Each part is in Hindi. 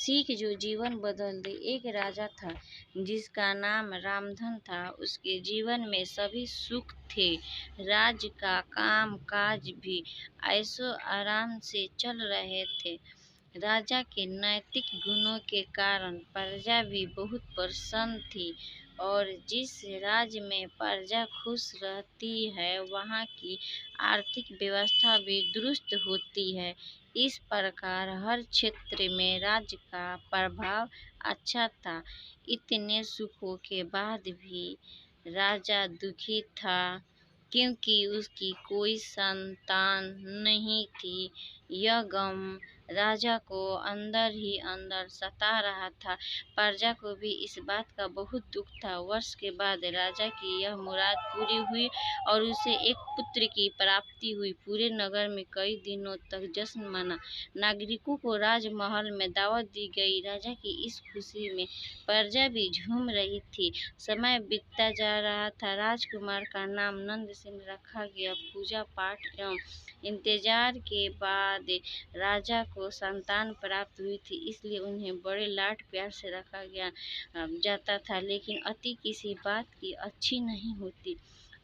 सीख जो जीवन बदल दे। एक राजा था जिसका नाम रामधन था। उसके जीवन में सभी सुख थे। राज्य का काम काज भी ऐशो आराम से चल रहे थे। राजा के नैतिक गुणों के कारण प्रजा भी बहुत प्रसन्न थी, और जिस राज्य में प्रजा खुश रहती है वहाँ की आर्थिक व्यवस्था भी दुरुस्त होती है। इस प्रकार हर क्षेत्र में राज्य का प्रभाव अच्छा था। इतने सुखों के बाद भी राजा दुखी था, क्योंकि उसकी कोई संतान नहीं थी। यह गम राजा को अंदर ही अंदर सता रहा था। प्रजा को भी इस बात का बहुत दुख था। वर्ष के बाद राजा की यह मुराद पूरी हुई और उसे एक पुत्र की प्राप्ति हुई। पूरे नगर में कई दिनों तक जश्न मना। नागरिकों को राजमहल में दावत दी गई। राजा की इस खुशी में प्रजा भी झूम रही थी। समय बीतता जा रहा था। राजकुमार का नाम नंद सिंह रखा गया। पूजा पाठ एवं इंतजार के बाद राजा को संतान प्राप्त हुई थी, इसलिए उन्हें बड़े लाड प्यार से रखा जाता था। लेकिन अति किसी बात की अच्छी नहीं होती।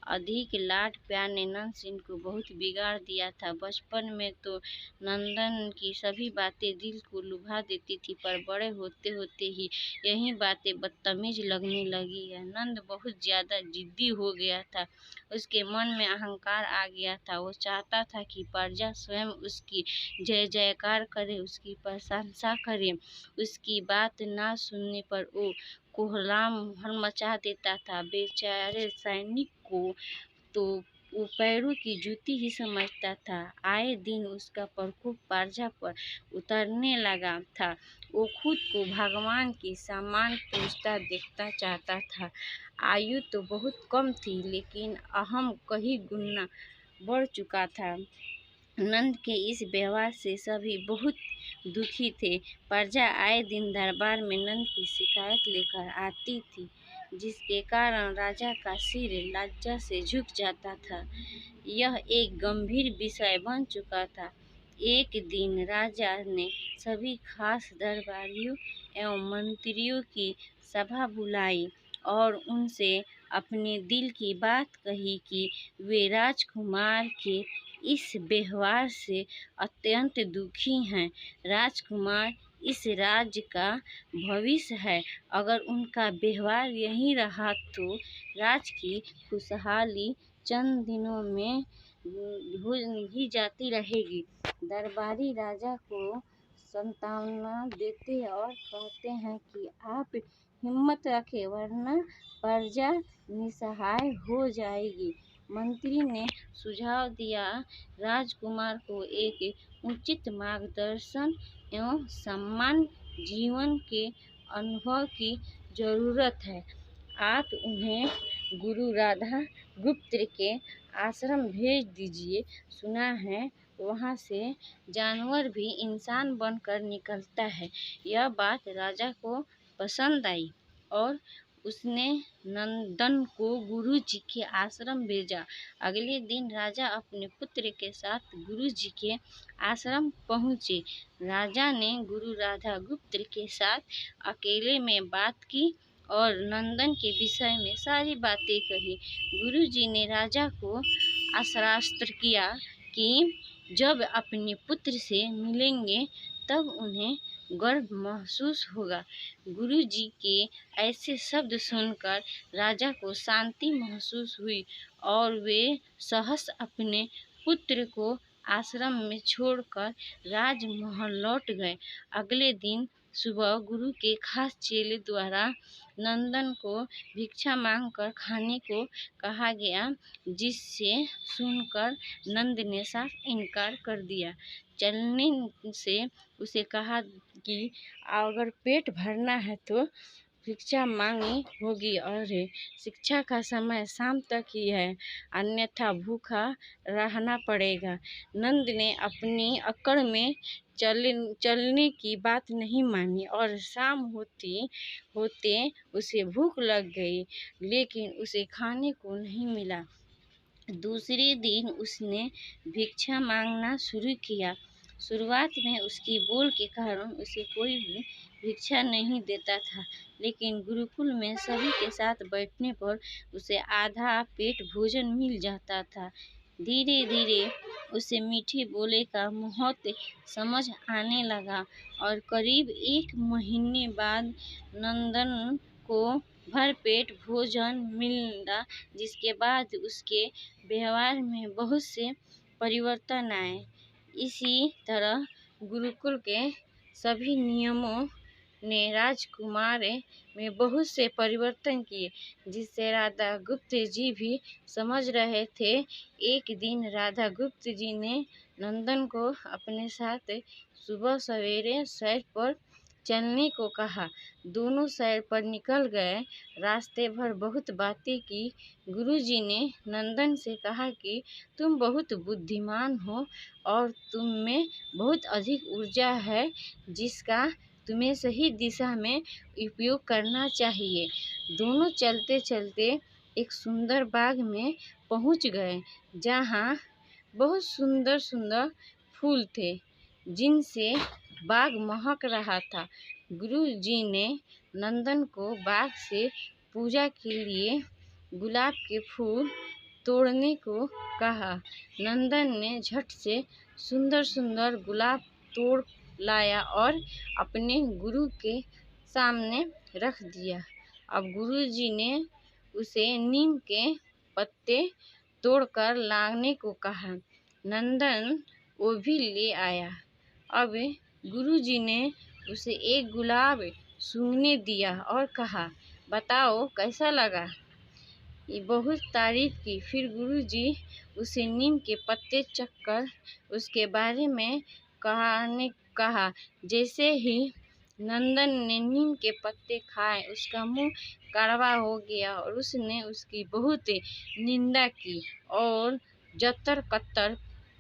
अधिक लाड प्यार ने नंद सिंह को बहुत बिगाड़ दिया था। बचपन में तो नंदन की सभी बातें दिल को लुभा देती थी, पर बड़े होते होते ही यही बातें बदतमीज लगने लगी है। नंद बहुत ज्यादा जिद्दी हो गया था। उसके मन में अहंकार आ गया था। वो चाहता था कि प्रजा स्वयं उसकी जय जयकार करे, उसकी प्रशंसा करे। उसकी बात ना सुनने पर वो कोहराम मचा देता था। बेचारे सैनिक को तो वो पैरों की जूती ही समझता था। आए दिन उसका प्रकोप प्रजा पर उतरने लगा था। वो खुद को भगवान की समान पूजता देखता चाहता था। आयु तो बहुत कम थी, लेकिन अहम कई गुना बढ़ चुका था। नंद के इस व्यवहार से सभी बहुत दुखी थे। प्रजा आए दिन दरबार में नंद की शिकायत लेकर आती थी, जिसके कारण राजा का सिर लज्जा से झुक जाता था। यह एक गंभीर विषय बन चुका था। एक दिन राजा ने सभी खास दरबारियों एवं मंत्रियों की सभा बुलाई और उनसे अपने दिल की बात कही कि वे राजकुमार के इस व्यवहार से अत्यंत दुखी हैं। राजकुमार इस राज्य का भविष्य है। अगर उनका व्यवहार यही रहा तो राज्य की खुशहाली चंद दिनों में ही जाती रहेगी। दरबारी राजा को सांत्वना देते और कहते हैं कि आप हिम्मत रखें, वरना प्रजा निसहाय हो जाएगी। मंत्री ने सुझाव दिया, राजकुमार को एक उचित मार्गदर्शन एवं सामान्य जीवन के अनुभव की जरूरत है। आप उन्हें गुरु राधा गुप्त के आश्रम भेज दीजिए। सुना है वहाँ से जानवर भी इंसान बनकर निकलता है। यह बात राजा को पसंद आई और उसने नंदन को गुरु जी के आश्रम भेजा। अगले दिन राजा अपने पुत्र के साथ गुरु जी के आश्रम पहुँचे। राजा ने गुरु राधा गुप्त के साथ अकेले में बात की और नंदन के विषय में सारी बातें कही। गुरु जी ने राजा को आश्वस्त किया कि जब अपने पुत्र से मिलेंगे तब उन्हें गर्व महसूस होगा। गुरु जी के ऐसे शब्द सुनकर राजा को शांति महसूस हुई और वे सहस अपने पुत्र को आश्रम में छोड़कर राजमहल लौट गए। अगले दिन सुबह गुरु के खास चेले द्वारा नंदन को भिक्षा मांगकर खाने को कहा गया, जिससे सुनकर नंद ने साफ इनकार कर दिया। चलने से उसे कहा कि अगर पेट भरना है तो भिक्षा मांगनी होगी और शिक्षा का समय शाम तक ही है, अन्यथा भूखा रहना पड़ेगा। नंद ने अपनी अकड़ में चलने की बात नहीं मानी और शाम होते होते उसे भूख लग गई, लेकिन उसे खाने को नहीं मिला। दूसरे दिन उसने भिक्षा मांगना शुरू किया। शुरुआत में उसकी बोल के कारण उसे कोई भी भिक्षा नहीं देता था, लेकिन गुरुकुल में सभी के साथ बैठने पर उसे आधा पेट भोजन मिल जाता था। धीरे धीरे उसे मीठी बोले का महत्व समझ आने लगा और करीब 1 महीने बाद नंदन को भरपेट भोजन मिला, जिसके बाद उसके व्यवहार में बहुत से परिवर्तन आए। इसी तरह गुरुकुल के सभी नियमों ने राजकुमार में बहुत से परिवर्तन किए, जिससे राधा गुप्त जी भी समझ रहे थे। एक दिन राधा गुप्त जी ने नंदन को अपने साथ सुबह सवेरे सैर पर चलने को कहा। दोनों सैर पर निकल गए। रास्ते भर बहुत बातें की। गुरुजी ने नंदन से कहा कि तुम बहुत बुद्धिमान हो और तुम में बहुत अधिक ऊर्जा है, जिसका तुम्हें सही दिशा में उपयोग करना चाहिए। दोनों चलते चलते एक सुंदर बाग में पहुंच गए, जहां बहुत सुंदर सुंदर फूल थे, जिनसे बाग महक रहा था। गुरुजी ने नंदन को बाग से पूजा के लिए गुलाब के फूल तोड़ने को कहा। नंदन ने झट से सुंदर सुंदर गुलाब तोड़ लाया और अपने गुरु के सामने रख दिया। अब गुरुजी ने उसे नीम के पत्ते तोड़कर लाने को कहा। नंदन वो भी ले आया। अब गुरुजी ने उसे एक गुलाब सूंघने दिया और कहा, बताओ कैसा लगा। ये बहुत तारीफ की। फिर गुरुजी उसे नीम के पत्ते चखकर उसके बारे में कहा। जैसे ही नंदन ने नीम के पत्ते खाए, उसका मुंह कड़वा हो गया और उसने उसकी बहुत निंदा की और जतर कतर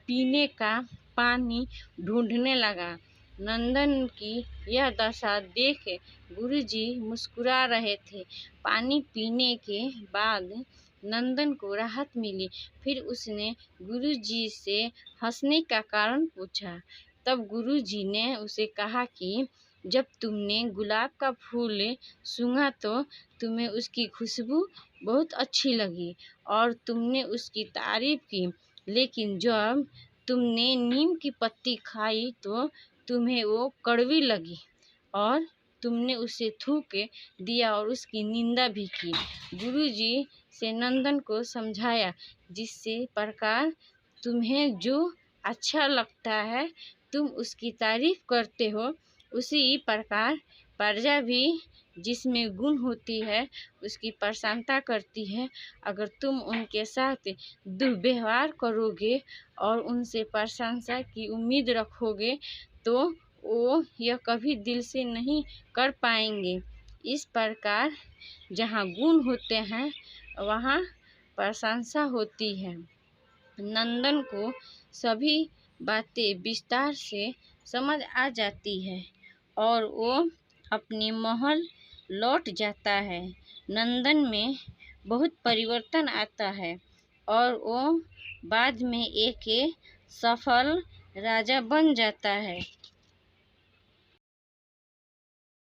पीने का पानी ढूंढने लगा। नंदन की यह दशा देख गुरुजी मुस्कुरा रहे थे। पानी पीने के बाद नंदन को राहत मिली। फिर उसने गुरुजी से हंसने का कारण पूछा। तब गुरुजी ने उसे कहा कि जब तुमने गुलाब का फूल सूंघा तो तुम्हें उसकी खुशबू बहुत अच्छी लगी और तुमने उसकी तारीफ की, लेकिन जब तुमने नीम की पत्ती खाई तो तुम्हें वो कड़वी लगी और तुमने उसे थूक दिया और उसकी निंदा भी की। गुरुजी से नंदन को समझाया, जिससे प्रकार तुम्हें जो अच्छा लगता है तुम उसकी तारीफ करते हो, उसी प्रकार प्रजा भी जिसमें गुण होती है उसकी प्रशंसा करती है। अगर तुम उनके साथ दुर्व्यवहार करोगे और उनसे प्रशंसा की उम्मीद रखोगे तो वो यह कभी दिल से नहीं कर पाएंगे। इस प्रकार जहाँ गुण होते हैं वहाँ प्रशंसा होती है। नंदन को सभी बातें विस्तार से समझ आ जाती है और वो अपने महल लौट जाता है। नंदन में बहुत परिवर्तन आता है और वो बाद में एक सफल राजा बन जाता है।